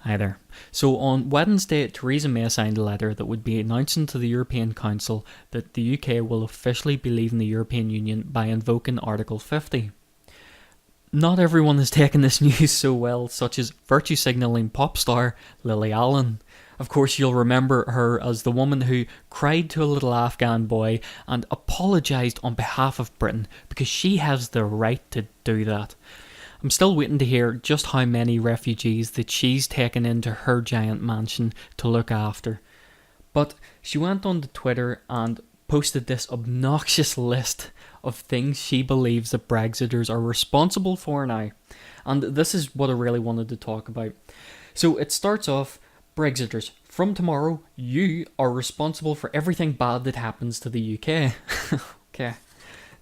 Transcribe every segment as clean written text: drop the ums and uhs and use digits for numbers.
either. So on Wednesday, Theresa May signed a letter that would be announcing to the European Council that the UK will officially be leaving the European Union by invoking Article 50. Not everyone has taken this news so well, such as virtue signalling pop star Lily Allen. Of course, you'll remember her as the woman who cried to a little Afghan boy and apologised on behalf of Britain because she has the right to do that. I'm still waiting to hear just how many refugees that she's taken into her giant mansion to look after. But she went on to Twitter and posted this obnoxious list of things she believes that Brexiters are responsible for now. And this is what I really wanted to talk about. So it starts off, Brexiters, from tomorrow, you are responsible for everything bad that happens to the UK. Okay.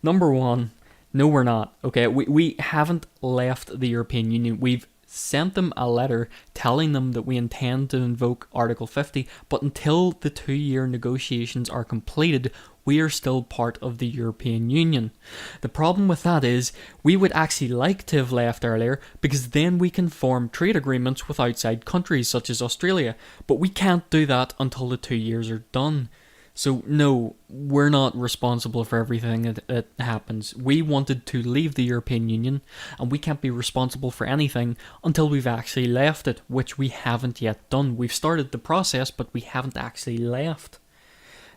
Number one, no we're not. Okay, we haven't left the European Union. We've sent them a letter telling them that we intend to invoke Article 50, but until the 2-year negotiations are completed, we are still part of the European Union. The problem with that is, we would actually like to have left earlier, because then we can form trade agreements with outside countries such as Australia, but we can't do that until the 2 years are done. So no, we're not responsible for everything that happens. We wanted to leave the European Union, and we can't be responsible for anything until we've actually left it, which we haven't yet done. We've started the process, but we haven't actually left.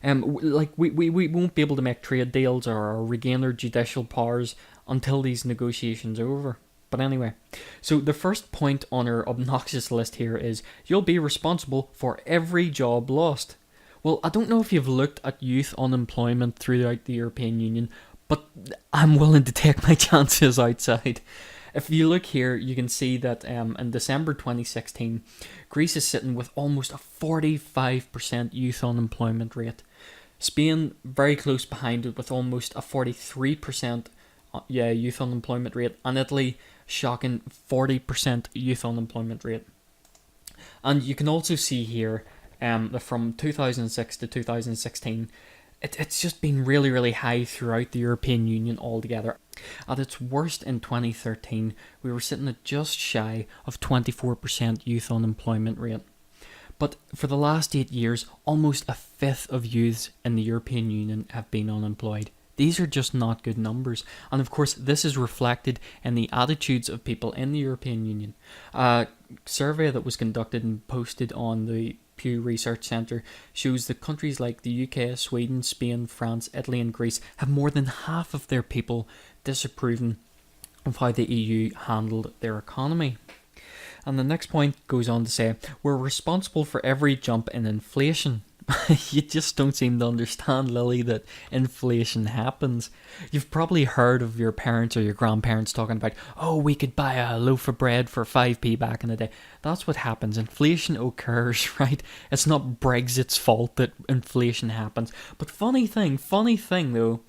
We won't be able to make trade deals or regain our judicial powers until these negotiations are over. But anyway, so the first point on our obnoxious list here is, you'll be responsible for every job lost. Well, I don't know if you've looked at youth unemployment throughout the European Union, but I'm willing to take my chances outside. If you look here, you can see that in December 2016, Greece is sitting with almost a 45% youth unemployment rate. Spain, very close behind it with almost a 43% youth unemployment rate. And Italy, shocking 40% youth unemployment rate. And you can also see here, from 2006 to 2016, it's just been really, really high throughout the European Union altogether. At its worst in 2013, we were sitting at just shy of 24% youth unemployment rate. But for the last 8 years, almost a fifth of youths in the European Union have been unemployed. These are just not good numbers. And of course, this is reflected in the attitudes of people in the European Union. A survey that was conducted and posted on the Pew Research Centre shows that countries like the UK, Sweden, Spain, France, Italy and Greece have more than half of their people disapproving of how the EU handled their economy. And the next point goes on to say, we're responsible for every jump in inflation. You just don't seem to understand, Lily, that inflation happens. You've probably heard of your parents or your grandparents talking about, oh, we could buy a loaf of bread for 5p back in the day. That's what happens. Inflation occurs, right? It's not Brexit's fault that inflation happens. But funny thing though,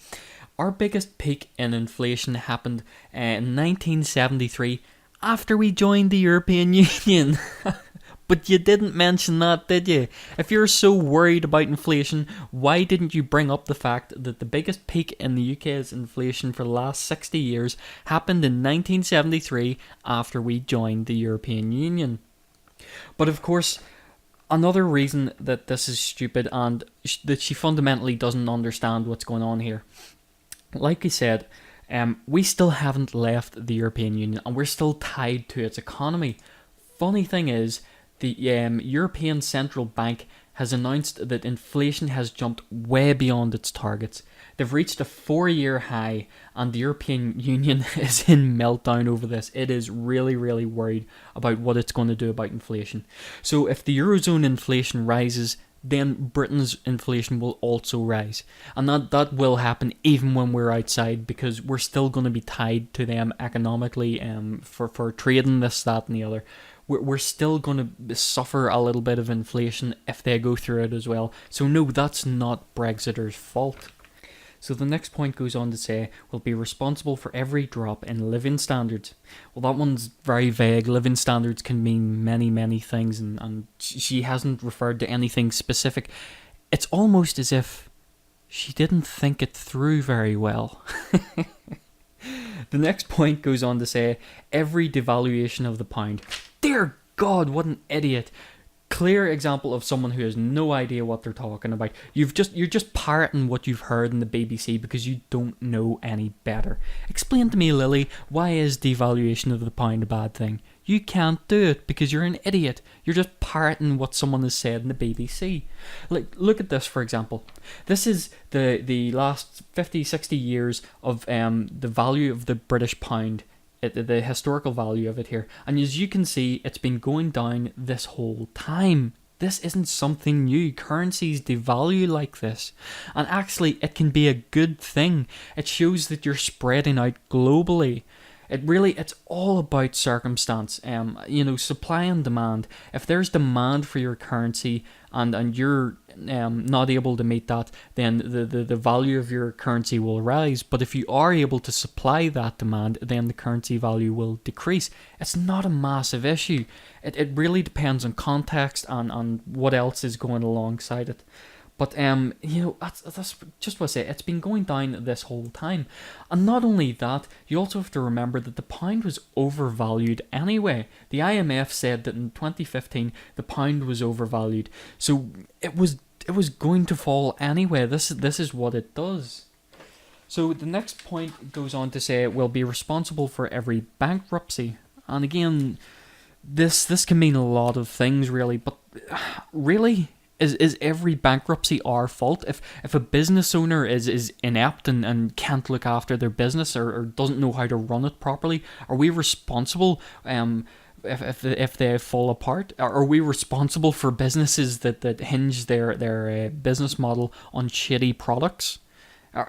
our biggest peak in inflation happened in 1973 after we joined the European Union. But you didn't mention that, did you? If you're so worried about inflation, why didn't you bring up the fact that the biggest peak in the UK's inflation for the last 60 years happened in 1973 after we joined the European Union? But of course, another reason that this is stupid and that she fundamentally doesn't understand what's going on here. Like I said, we still haven't left the European Union and we're still tied to its economy. Funny thing is, the European Central Bank has announced that inflation has jumped way beyond its targets. They've reached a 4-year high and the European Union is in meltdown over this. It is really, really worried about what it's going to do about inflation. So if the Eurozone inflation rises, then Britain's inflation will also rise. And that will happen even when we're outside, because we're still going to be tied to them economically for trading this, that and the other. We're still going to suffer a little bit of inflation if they go through it as well. So no, that's not Brexiters' fault. So the next point goes on to say, we'll be responsible for every drop in living standards. Well, that one's very vague. Living standards can mean many, many things, and she hasn't referred to anything specific. It's almost as if she didn't think it through very well. The next point goes on to say, every devaluation of the pound. Dear God, what an idiot. Clear example of someone who has no idea what they're talking about. You're just parroting what you've heard in the BBC because you don't know any better. Explain to me, Lily, why is devaluation of the pound a bad thing? You can't do it because you're an idiot. You're just parroting what someone has said in the BBC. Like, look at this, for example. This is the last 50, 60 years of the value of the British pound, the historical value of it here. And as you can see, it's been going down this whole time. This isn't something new. Currencies devalue like this. And actually, it can be a good thing. It shows that you're spreading out globally. It's all about circumstance. Supply and demand. If there's demand for your currency and you're not able to meet that, then the value of your currency will rise. But if you are able to supply that demand, then the currency value will decrease. It's not a massive issue. It really depends on context and on what else is going alongside it. But that's just what I say. It's been going down this whole time, and not only that, you also have to remember that the pound was overvalued anyway. The IMF said that in 2015 the pound was overvalued, so it was going to fall anyway. This is what it does. So the next point goes on to say it will be responsible for every bankruptcy, and again, this can mean a lot of things, really. But really, Is every bankruptcy our fault? If a business owner is inept and can't look after their business or doesn't know how to run it properly, are we responsible if they fall apart? Are we responsible for businesses that hinge their business model on shitty products?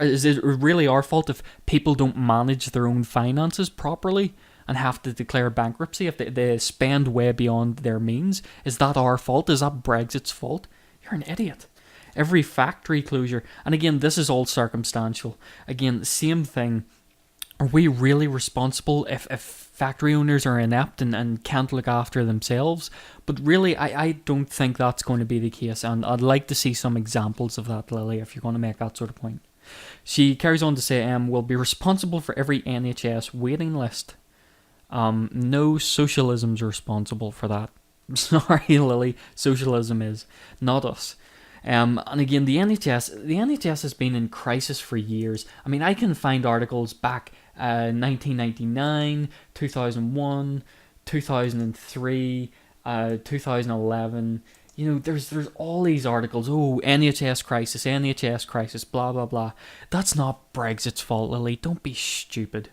Is it really our fault if people don't manage their own finances properly and have to declare bankruptcy if they spend way beyond their means? Is that our fault? Is that Brexit's fault? You're an idiot. Every factory closure, and again, this is all circumstantial. Again, same thing. Are we really responsible if factory owners are inept and can't look after themselves? But really, I don't think that's going to be the case, and I'd like to see some examples of that, Lily, if you're going to make that sort of point. She carries on to say, we'll be responsible for every NHS waiting list. No, socialism's responsible for that. Sorry, Lily, socialism is, not us. And again, the NHS has been in crisis for years. I mean, I can find articles back 1999, 2001, 2003, 2011. There's all these articles. Oh, NHS crisis, blah blah blah. That's not Brexit's fault, Lily. Don't be stupid.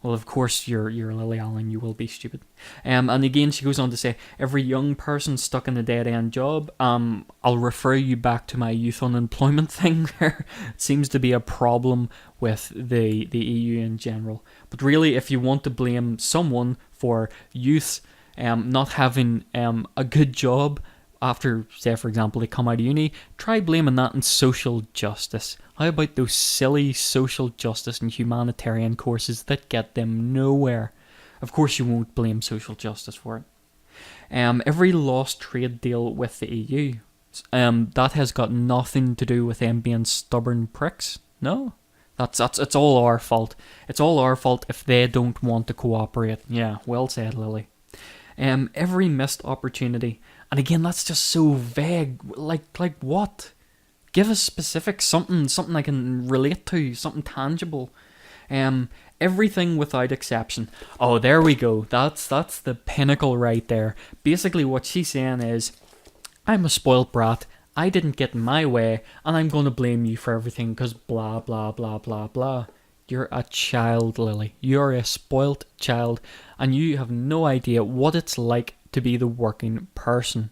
Well, of course, you're Lily Allen, you will be stupid. And again, she goes on to say, every young person stuck in a dead-end job, I'll refer you back to my youth unemployment thing there. It seems to be a problem with the EU in general. But really, if you want to blame someone for youth not having a good job after, say, for example, they come out of uni, try blaming that on social justice. How about those silly social justice and humanitarian courses that get them nowhere? Of course you won't blame social justice for it. Every lost trade deal with the EU, that has got nothing to do with them being stubborn pricks. No, it's all our fault. It's all our fault if they don't want to cooperate. Yeah, well said, Lily. Every missed opportunity, and again, that's just so vague. Like what? Give us specifics, something I can relate to, something tangible. Everything without exception. Oh, there we go. That's the pinnacle right there. Basically, what she's saying is, I'm a spoilt brat. I didn't get my way, and I'm going to blame you for everything because blah blah blah blah blah. You're a child, Lily. You're a spoilt child, and you have no idea what it's like to be the working person.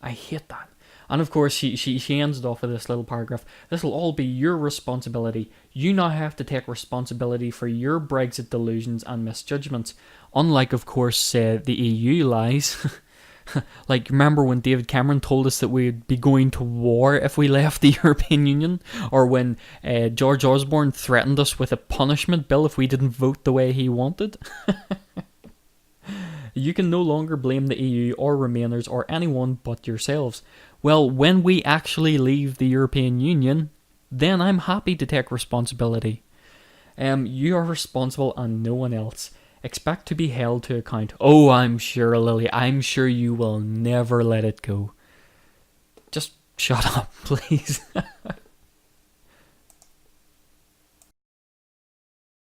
I hate that. And of course, she ends it off with this little paragraph. This will all be your responsibility. You now have to take responsibility for your Brexit delusions and misjudgments. Unlike, of course, the EU lies. Like, remember when David Cameron told us that we'd be going to war if we left the European Union? Or when George Osborne threatened us with a punishment bill if we didn't vote the way he wanted? You can no longer blame the EU or Remainers or anyone but yourselves. Well, when we actually leave the European Union, then I'm happy to take responsibility. You are responsible and no one else. expect to be held to account. Oh, I'm sure, Lily, I'm sure you will never let it go. Just shut up, please.